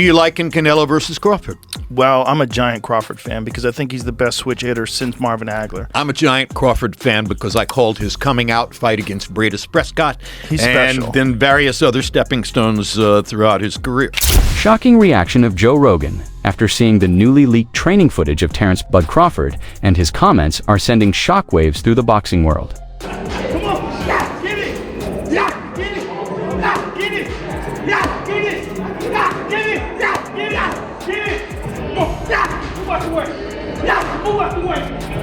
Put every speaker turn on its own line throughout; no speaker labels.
You liking Canelo versus Crawford?
Well, I'm a giant Crawford fan because I think he's the best switch hitter since Marvin Hagler.
I'm a giant Crawford fan because I called his coming out fight against Bradis Prescott
He's
and
special.
then various other stepping stones throughout his career.
Shocking reaction of Joe Rogan after seeing the newly leaked training footage of Terence "Bud" Crawford, and his comments are sending shockwaves through the boxing world.
Come on, yeah, get it, yeah, get it, yeah, get it, yeah, get it, yeah, get it, yeah, get it, get it. Oh, yeah, move out the way, yeah, move out the way,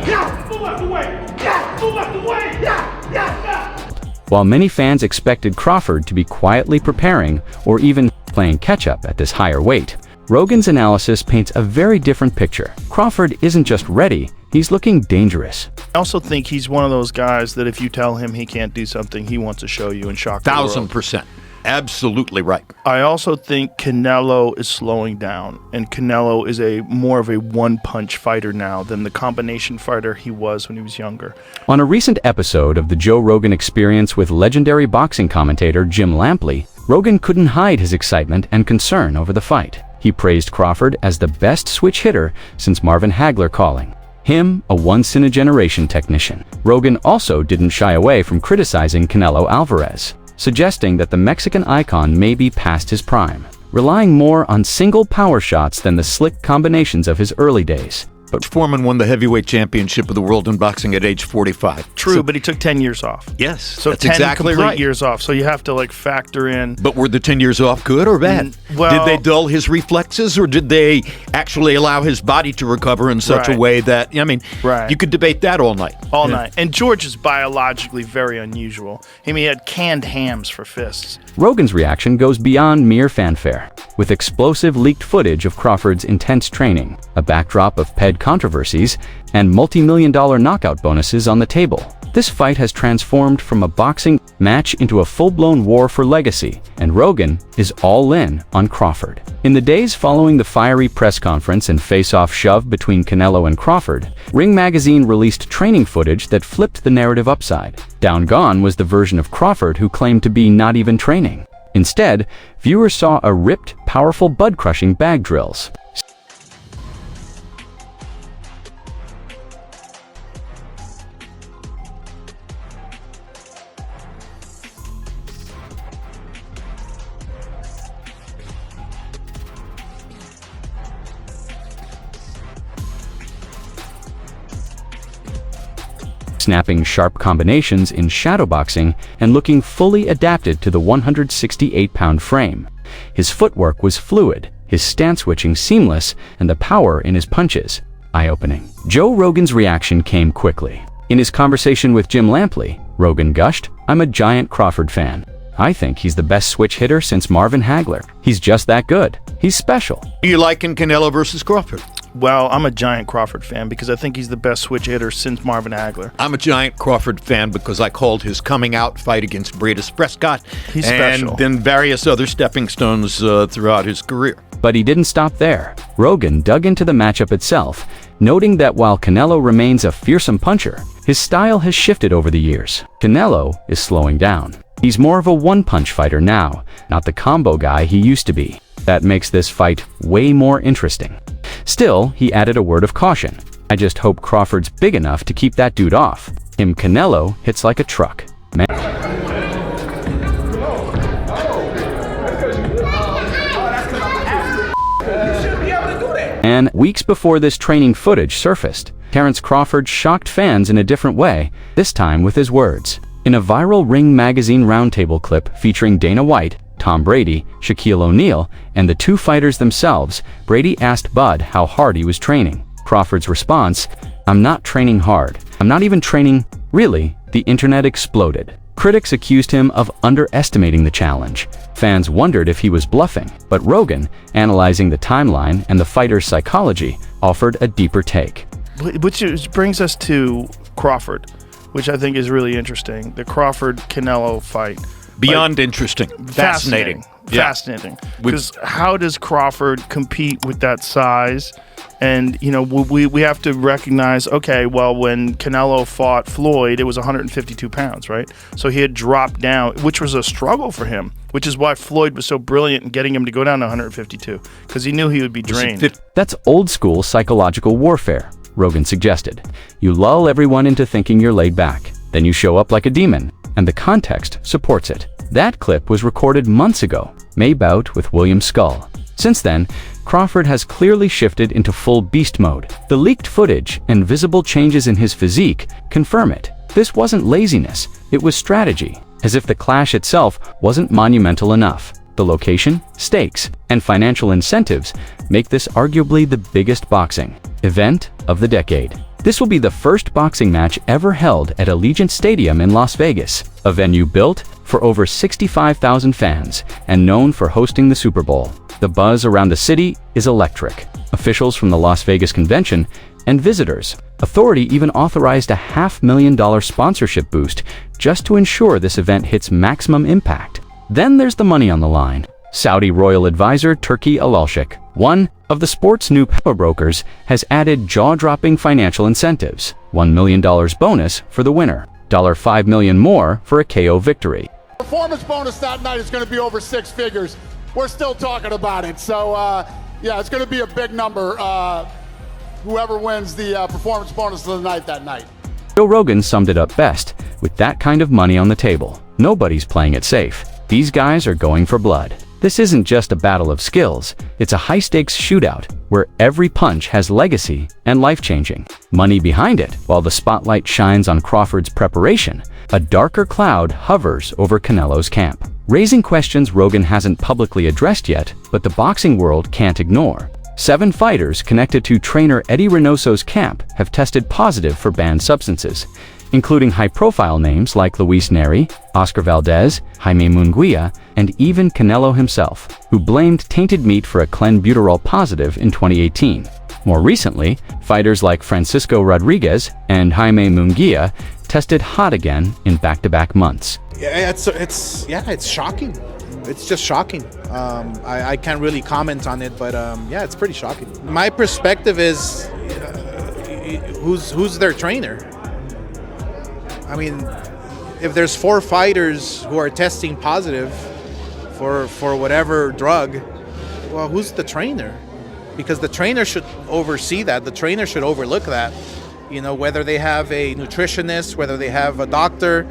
yeah, move out the way, yeah, move out the way, yeah, yeah.
While many fans expected Crawford to be quietly preparing or even playing catch-up at this higher weight, Rogan's analysis paints a very different picture. Crawford isn't just ready, he's looking dangerous.
I also think he's one of those guys that if you tell him he can't do something, he wants to show you and shock the world.
1,000%. Absolutely right.
I also think Canelo is slowing down, and Canelo is more of a one-punch fighter now than the combination fighter he was when he was younger.
On a recent episode of the Joe Rogan Experience with legendary boxing commentator Jim Lampley, Rogan couldn't hide his excitement and concern over the fight. He praised Crawford as the best switch hitter since Marvin Hagler, calling him a once-in-a-generation technician. Rogan also didn't shy away from criticizing Canelo Alvarez, suggesting that the Mexican icon may be past his prime, relying more on single power shots than the slick combinations of his early days.
But Foreman won the heavyweight championship of the world in boxing at age 45.
True, but he took 10 years off.
Yes,
So
that's
10
exactly
complete
right.
years off, so you have to factor in.
But were the 10 years off good or bad?
Well-
did they dull his reflexes, or did they actually allow his body to recover in such a
Right.
way that,
Right.
you could debate that all night.
All night. And George is biologically very unusual. He had canned hams for fists.
Rogan's reaction goes beyond mere fanfare. With explosive leaked footage of Crawford's intense training, a backdrop of PED controversies, and multi-million-dollar knockout bonuses on the table, this fight has transformed from a boxing match into a full-blown war for legacy, and Rogan is all in on Crawford. In the days following the fiery press conference and face-off shove between Canelo and Crawford, Ring Magazine released training footage that flipped the narrative upside. Down gone was the version of Crawford who claimed to be not even training. Instead, viewers saw a ripped, powerful bud-crushing bag drills. Snapping sharp combinations in shadowboxing and looking fully adapted to the 168-pound frame. His footwork was fluid, his stance switching seamless, and the power in his punches eye-opening. Joe Rogan's reaction came quickly. In his conversation with Jim Lampley, Rogan gushed, "I'm a giant Crawford fan. I think he's the best switch hitter since Marvin Hagler. He's just that good. He's special."
You liking Canelo versus Crawford?
Well, I'm a giant Crawford fan because I think he's the best switch hitter since Marvin Hagler.
I'm a giant Crawford fan because I called his coming out fight against Bradis Prescott
He's
and
special.
then various other stepping stones throughout his career.
But he didn't stop there. Rogan dug into the matchup itself, noting that while Canelo remains a fearsome puncher, his style has shifted over the years. Canelo is slowing down. He's more of a one-punch fighter now, not the combo guy he used to be. That makes this fight way more interesting. Still, he added a word of caution. "I just hope Crawford's big enough to keep that dude off. Him Canelo hits like a truck. Man." And weeks before this training footage surfaced, Terence Crawford shocked fans in a different way, this time with his words. In a viral Ring Magazine roundtable clip featuring Dana White, Tom Brady, Shaquille O'Neal, and the two fighters themselves, Brady asked Bud how hard he was training. Crawford's response, "I'm not training hard. I'm not even training." Really, the internet exploded. Critics accused him of underestimating the challenge. Fans wondered if he was bluffing, but Rogan, analyzing the timeline and the fighter's psychology, offered a deeper take.
Which brings us to Crawford, which I think is really interesting. The Crawford-Canelo fight.
Beyond interesting. Fascinating. Yeah.
Fascinating. Because how does Crawford compete with that size And, you know, we have to recognize, okay, well, when Canelo fought Floyd, it was 152 pounds, right? So he had dropped down, which was a struggle for him, which is why Floyd was so brilliant in getting him to go down to 152, because he knew he would be drained.
That's old school psychological warfare, Rogan suggested. You lull everyone into thinking you're laid back. Then you show up like a demon, and the context supports it. That clip was recorded months ago, May bout with William Skull. Since then, Crawford has clearly shifted into full beast mode. The leaked footage and visible changes in his physique confirm it. This wasn't laziness, it was strategy, as if the clash itself wasn't monumental enough. The location, stakes, and financial incentives make this arguably the biggest boxing event of the decade. This will be the first boxing match ever held at Allegiant Stadium in Las Vegas, a venue built for over 65,000 fans and known for hosting the Super Bowl. The buzz around the city is electric. Officials from the Las Vegas convention and visitors. Authority even authorized a $500,000 sponsorship boost just to ensure this event hits maximum impact. Then there's the money on the line. Saudi royal advisor Turki Al-Sheikh, one of the sport's new power brokers, has added jaw-dropping financial incentives. $1 million bonus for the winner, $5 million more for a KO victory.
Performance bonus that night is going to be over 6 figures. We're still talking about it. So, yeah, it's going to be a big number. Whoever wins the performance bonus of the night that night.
Joe Rogan summed it up best. With that kind of money on the table, nobody's playing it safe. These guys are going for blood. This isn't just a battle of skills. It's a high-stakes shootout where every punch has legacy and life-changing money behind it. While the spotlight shines on Crawford's preparation, a darker cloud hovers over Canelo's camp, raising questions Rogan hasn't publicly addressed yet, but the boxing world can't ignore. 7 fighters connected to trainer Eddie Reynoso's camp have tested positive for banned substances, including high-profile names like Luis Neri, Oscar Valdez, Jaime Munguia, and even Canelo himself, who blamed tainted meat for a clenbuterol positive in 2018. More recently, fighters like Francisco Rodriguez and Jaime Munguia tested hot again in back-to-back months.
Yeah, it's shocking. It's just shocking. I can't really comment on it, but yeah, it's pretty shocking. My perspective is, who's their trainer? I mean, if there's 4 fighters who are testing positive for whatever drug, well, who's the trainer? Because the trainer should oversee that. The trainer should overlook that. You know, whether they have a nutritionist, whether they have a doctor,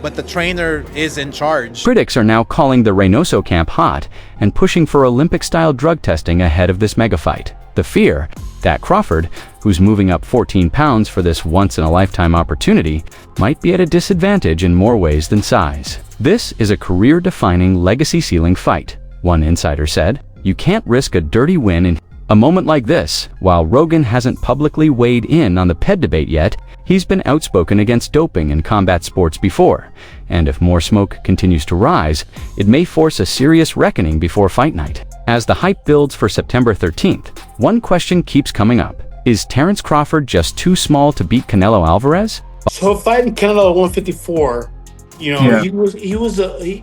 but the trainer is in charge.
Critics are now calling the Reynoso camp hot and pushing for Olympic-style drug testing ahead of this mega fight. The fear that Crawford, who's moving up 14 pounds for this once-in-a-lifetime opportunity, might be at a disadvantage in more ways than size. This is a career-defining, legacy-sealing fight, one insider said. You can't risk a dirty win in a moment like this. While Rogan hasn't publicly weighed in on the PED debate yet, he's been outspoken against doping in combat sports before, and if more smoke continues to rise, it may force a serious reckoning before fight night. As the hype builds for September 13th, one question keeps coming up. Is Terence Crawford just too small to beat Canelo Alvarez?
So fighting Canelo at 154, you know,
Yeah.
he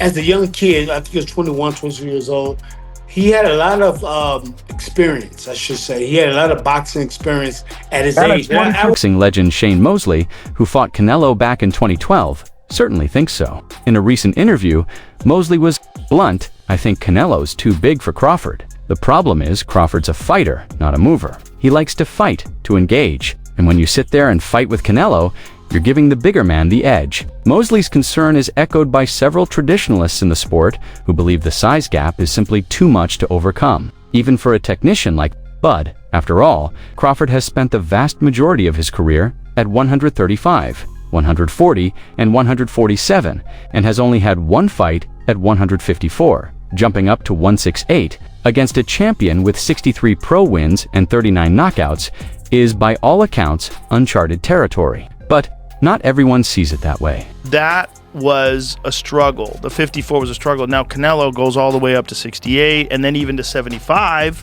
as a young kid, I think he was 21, 22 years old, he had a lot of experience, I should say. He had a lot of boxing experience at his age.
Boxing legend Shane Mosley, who fought Canelo back in 2012, certainly thinks so. In a recent interview, Mosley was blunt. I think Canelo's too big for Crawford. The problem is Crawford's a fighter, not a mover. He likes to fight, to engage. And when you sit there and fight with Canelo, you're giving the bigger man the edge. Mosley's concern is echoed by several traditionalists in the sport who believe the size gap is simply too much to overcome, even for a technician like Bud. After all, Crawford has spent the vast majority of his career at 135, 140, and 147, and has only had one fight at 154, jumping up to 168 against a champion with 63 pro wins and 39 knockouts is, by all accounts, uncharted territory. But not everyone sees it that way.
That was a struggle. The 54 was a struggle. Now Canelo goes all the way up to 68 and then even to 75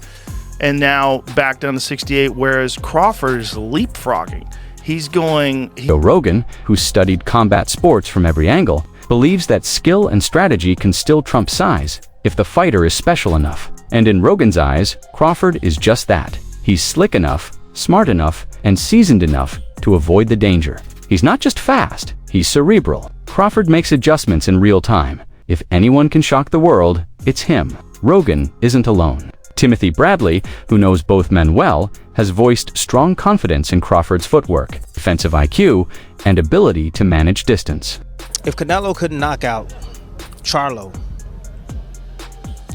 and now back down to 68, whereas Crawford is leapfrogging. He's going...
Joe Rogan, who studied combat sports from every angle, believes that skill and strategy can still trump size if the fighter is special enough. And in Rogan's eyes, Crawford is just that. He's slick enough, smart enough, and seasoned enough to avoid the danger. He's not just fast, he's cerebral. Crawford makes adjustments in real time. If anyone can shock the world, it's him. Rogan isn't alone. Timothy Bradley, who knows both men well, has voiced strong confidence in Crawford's footwork, defensive IQ, and ability to manage distance.
If Canelo couldn't knock out Charlo,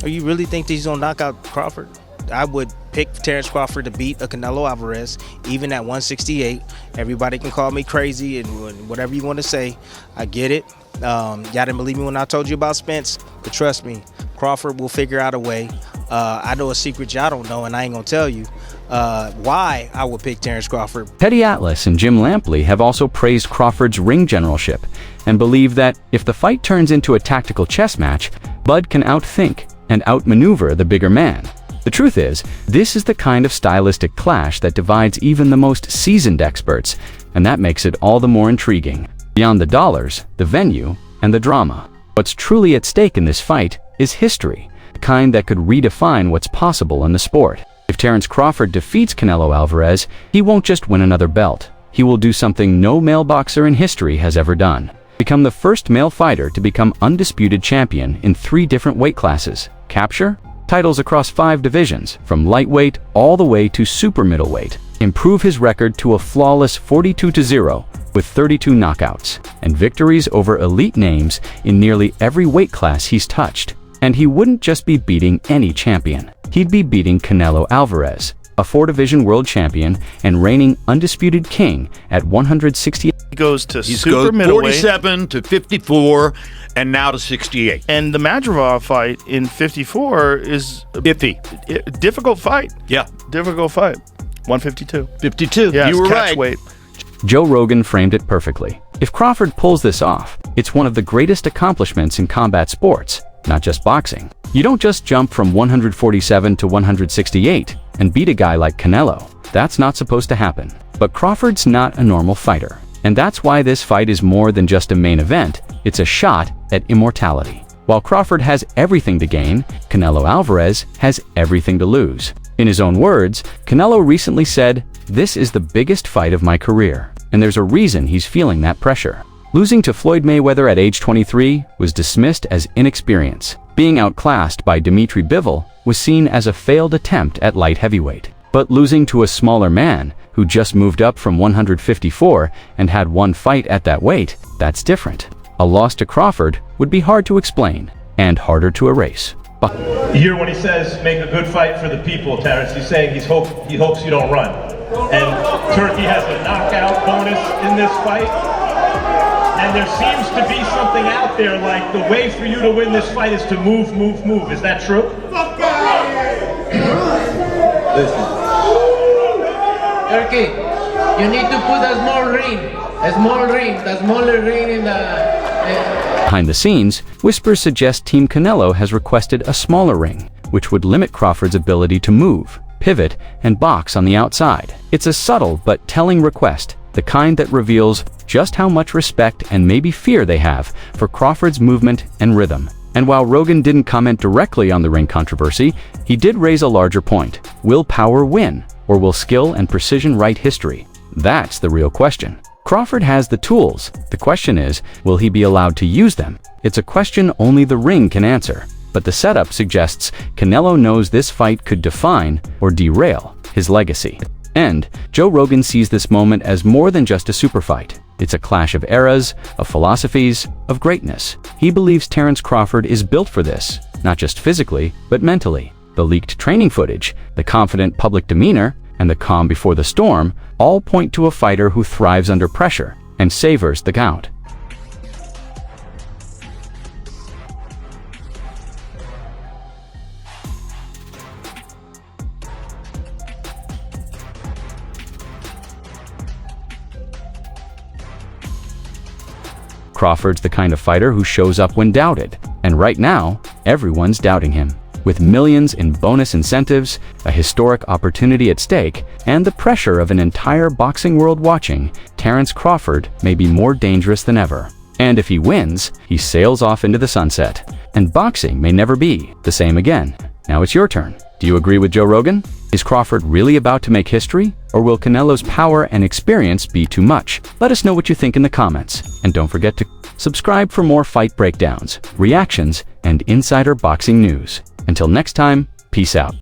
or you really think that he's gonna knock out Crawford? I would pick Terence Crawford to beat a Canelo Alvarez, even at 168. Everybody can call me crazy and whatever you want to say. I get it. Y'all didn't believe me when I told you about Spence, but trust me, Crawford will figure out a way. I know a secret y'all don't know, and I ain't gonna tell you why I would pick Terence Crawford.
Teddy Atlas and Jim Lampley have also praised Crawford's ring generalship and believe that if the fight turns into a tactical chess match, Bud can outthink and outmaneuver the bigger man. The truth is, this is the kind of stylistic clash that divides even the most seasoned experts, and that makes it all the more intriguing. Beyond the dollars, the venue, and the drama, what's truly at stake in this fight is history, the kind that could redefine what's possible in the sport. If Terence Crawford defeats Canelo Alvarez, he won't just win another belt. He will do something no male boxer in history has ever done. Become the first male fighter to become undisputed champion in 3 different weight classes. Capture titles across 5 divisions, from lightweight all the way to super middleweight. Improve his record to a flawless 42-0 with 32 knockouts and victories over elite names in nearly every weight class he's touched. And he wouldn't just be beating any champion. He'd be beating Canelo Alvarez, a 4-division world champion and reigning undisputed king at 168.
He goes to
He's
super
goes
middleweight.
47 to 54 and now to 68.
And the Madrigal fight in 54 is a difficult fight.
Yeah.
Difficult fight. 152.
52.
Yeah,
You were
catch
right.
weight.
Joe Rogan framed it perfectly. If Crawford pulls this off, it's one of the greatest accomplishments in combat sports, not just boxing. You don't just jump from 147 to 168 and beat a guy like Canelo. That's not supposed to happen. But Crawford's not a normal fighter. And that's why this fight is more than just a main event. It's a shot at immortality. While Crawford has everything to gain, Canelo Alvarez has everything to lose. In his own words, Canelo recently said, "This is the biggest fight of my career." And there's a reason he's feeling that pressure. Losing to Floyd Mayweather at age 23 was dismissed as inexperience. Being outclassed by Dimitri Bivol was seen as a failed attempt at light heavyweight. But losing to a smaller man who just moved up from 154 and had one fight at that weight, that's different. A loss to Crawford would be hard to explain and harder to erase.
You hear when he says, make a good fight for the people, Terence. He's saying he hopes you don't run. And Turkey has a knockout bonus in this fight. And there seems to be something out there like the way for you to win this fight is to move, move, move. Is that true?
Listen. Turkey, you need to put a small ring, the smaller ring in the...
Behind the scenes, whispers suggest Team Canelo has requested a smaller ring, which would limit Crawford's ability to move, pivot, and box on the outside. It's a subtle but telling request, the kind that reveals just how much respect and maybe fear they have for Crawford's movement and rhythm. And while Rogan didn't comment directly on the ring controversy, he did raise a larger point. Will power win, or will skill and precision write history? That's the real question. Crawford has the tools. The question is, will he be allowed to use them? It's a question only the ring can answer. But the setup suggests Canelo knows this fight could define or derail his legacy. And Joe Rogan sees this moment as more than just a super fight. It's a clash of eras, of philosophies, of greatness. He believes Terence Crawford is built for this, not just physically, but mentally. The leaked training footage, the confident public demeanor, and the calm before the storm all point to a fighter who thrives under pressure and savors the count. Crawford's the kind of fighter who shows up when doubted, and right now, everyone's doubting him. With millions in bonus incentives, a historic opportunity at stake, and the pressure of an entire boxing world watching, Terence Crawford may be more dangerous than ever. And if he wins, he sails off into the sunset, and boxing may never be the same again. Now it's your turn. Do you agree with Joe Rogan? Is Crawford really about to make history, or will Canelo's power and experience be too much? Let us know what you think in the comments, and don't forget to subscribe for more fight breakdowns, reactions, and insider boxing news. Until next time, peace out.